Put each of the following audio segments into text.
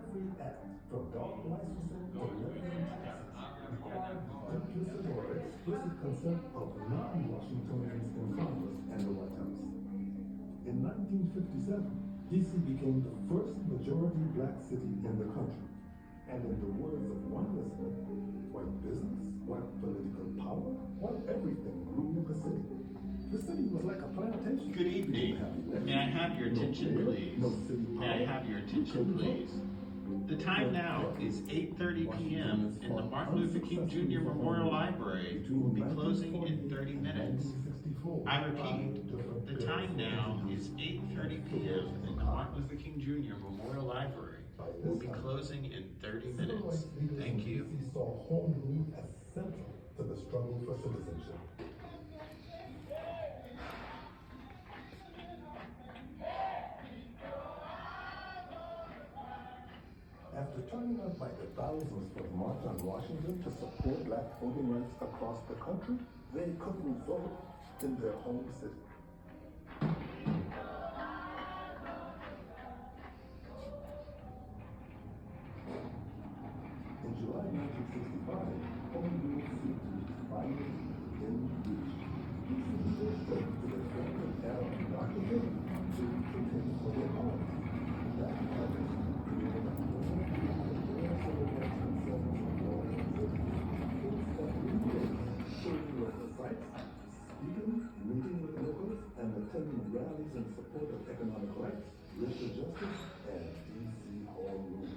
Every act, from dog licensing to levying taxes, required the implicit or explicit consent of non-Washingtonians in Congress and the White House. In 1957, D.C. became the first majority black city in the country. And in the words of one listener, white business, white political power, white everything ruled the city. The city was like a plantation. Good evening. May I have your attention, please? May I have your attention, please? The time now is 8:30 p.m. and the Martin Luther King Jr. Memorial Library will be closing in 30 minutes. I repeat, the time now is 8:30 p.m. and the Martin Luther King Jr. Memorial Library will be closing in 30 minutes. Thank you. D.C. saw home rule as central to the struggle for citizenship. After turning out by the thousands for the March on Washington to support black voting rights across the country, they couldn't vote in their home city. In July 1965, home rule seemed to be finally within reach. These citizens spoke to their friends and Arab Washington to contend for their homes. That happened, creating a speaking, meeting with locals, and attending rallies in support of economic rights, racial justice, and D.C. home rule.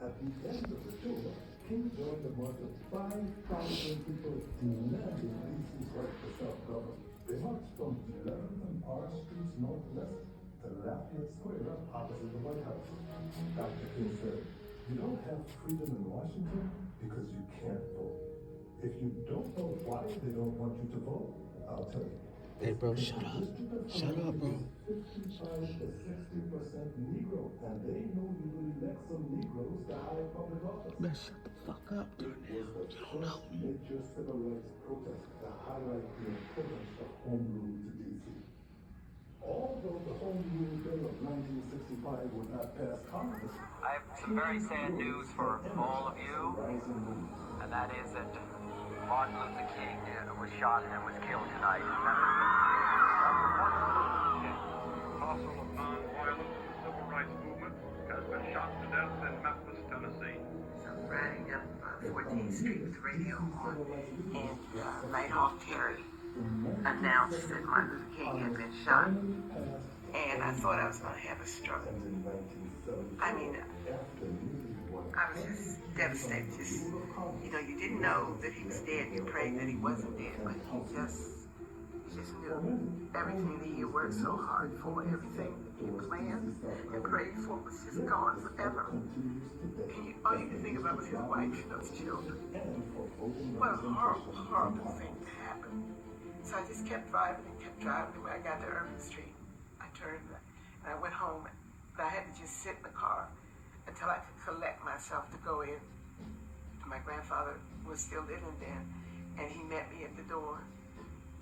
At the end of the tour, King joined a march of 5,000 people demanding D.C.'s right to self-govern. They marched from 11th and R Streets Northwest to Lafayette Square opposite the White House. Dr. King said, "You don't have freedom in Washington because you can't vote. If you don't know why they don't want you to vote, I'll tell you." Hey, bro, shut up. Shut up, bro. 55 to 60% Negro, and they know you will elect some Negroes to high public office. Man, shut the fuck up, dude. It was the first major civil rights protest to highlight the importance of home rule to D.C. Although the Home Rule Bill of 1965 would not pass Congress, I have some very sad news for all of you, and that is that Martin Luther King was shot and was killed tonight. Apostle of nonviolence in the civil rights movement, has been shot to death in Memphis, Tennessee. So riding up 14th Street with the radio on, and Nighthawk Terry announced that Martin Luther King had been shot, and I thought I was going to have a stroke. I mean, I was just devastated. Just, you didn't know that he was dead. You prayed that he wasn't dead, but you just knew everything that he worked so hard for, everything he planned and prayed for was just gone forever. And all you could think about was his wife and those children. What a horrible, horrible thing to happen. So I just kept driving and kept driving. When I got to Urban Street, I turned and I went home. But I had to just sit in the car until I could collect myself to go in. My grandfather was still living then, and he met me at the door.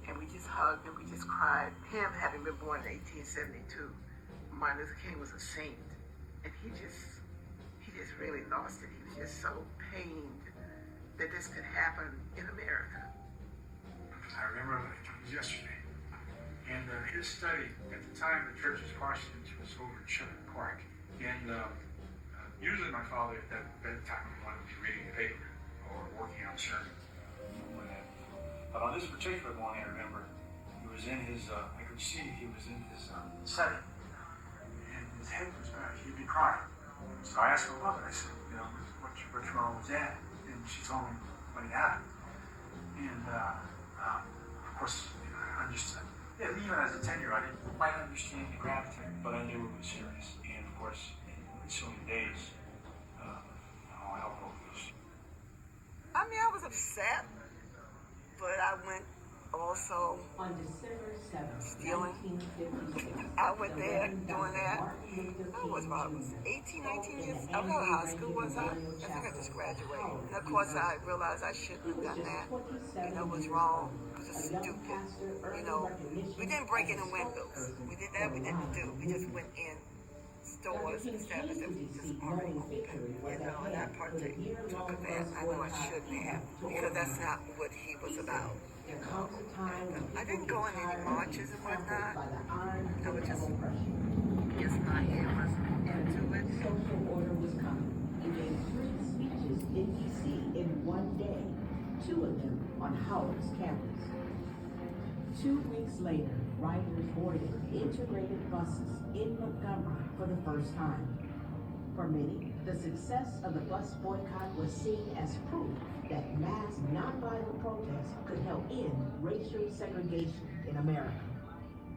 And we just hugged and we just cried. Him having been born in 1872, Martin Luther King was a saint. And he just really lost it. He was just so pained that this could happen in America. I remember it was yesterday. And his study, at the time, the Church's Parsonage was over in Sherman Park. And usually my father at that bedtime would want to be reading the paper or working on sermon. But on this particular morning, I remember he was in his, I could see he was in his study. And his head was back. He'd be crying. So I asked my mother, I said, what's wrong with Dad? And she told me what had happened. And of course, I understood. Yeah, even as a 10-year-old, I didn't quite understand the gravity, but I knew it was serious. And of course, in so many days, how broke it was. I mean, I was upset, but I went also on December 7th, stealing. 1956. I went there doing that. I was about 18, 19 years. I was out of high school, was I? I think I just graduated. And of course, I realized I shouldn't have done that. It was wrong. It was stupid. We didn't break in the windows. We did that. We didn't do. We just went in stores and stuff that was just already open, and I partook of that. I know I shouldn't have, because that's not what he was about. I didn't go in any marches and whatnot. I was just my head was into it. Social order was coming. He gave 3 speeches in D.C. in one day, 2 of them on Howard's campus. 2 weeks later, riders boarded integrated buses in Montgomery for the first time. For many, the success of the bus boycott was seen as proof that mass nonviolent protests could help end racial segregation in America,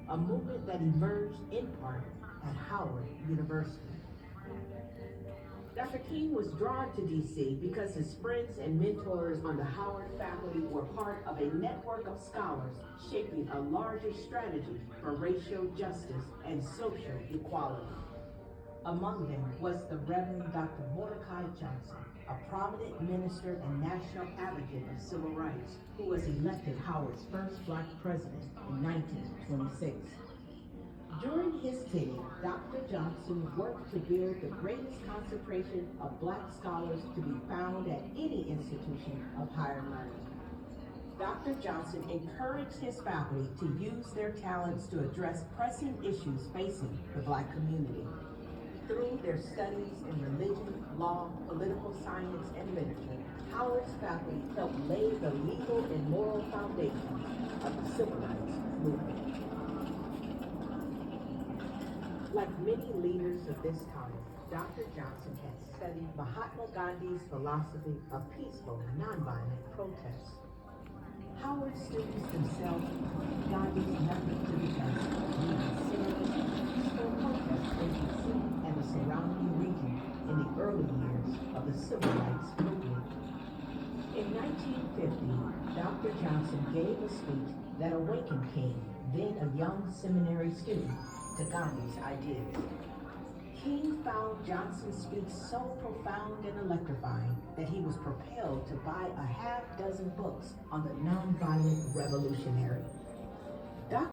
a movement that emerged in part at Howard University. Dr. King was drawn to DC because his friends and mentors on the Howard faculty were part of a network of scholars shaping a larger strategy for racial justice and social equality. Among them was the Reverend Dr. Mordecai Johnson, a prominent minister and national advocate of civil rights, who was elected Howard's first Black president in 1926. During his tenure, Dr. Johnson worked to build the greatest concentration of Black scholars to be found at any institution of higher learning. Dr. Johnson encouraged his faculty to use their talents to address pressing issues facing the Black community. Through their studies in religion, law, political science, and literature, Howard's faculty helped lay the legal and moral foundation of the civil rights movement. Like many leaders of this time, Dr. Johnson had studied Mahatma Gandhi's philosophy of peaceful, nonviolent protest. Howard students themselves put Gandhi's method to the test, leading serious, peaceful protests in D.C. and the surrounding region in the early years of the civil rights movement. In 1950, Dr. Johnson gave a speech that awakened King, then a young seminary student, to Gandhi's ideas. King found Johnson's speech so profound and electrifying that he was propelled to buy a half-dozen books on the nonviolent revolutionary,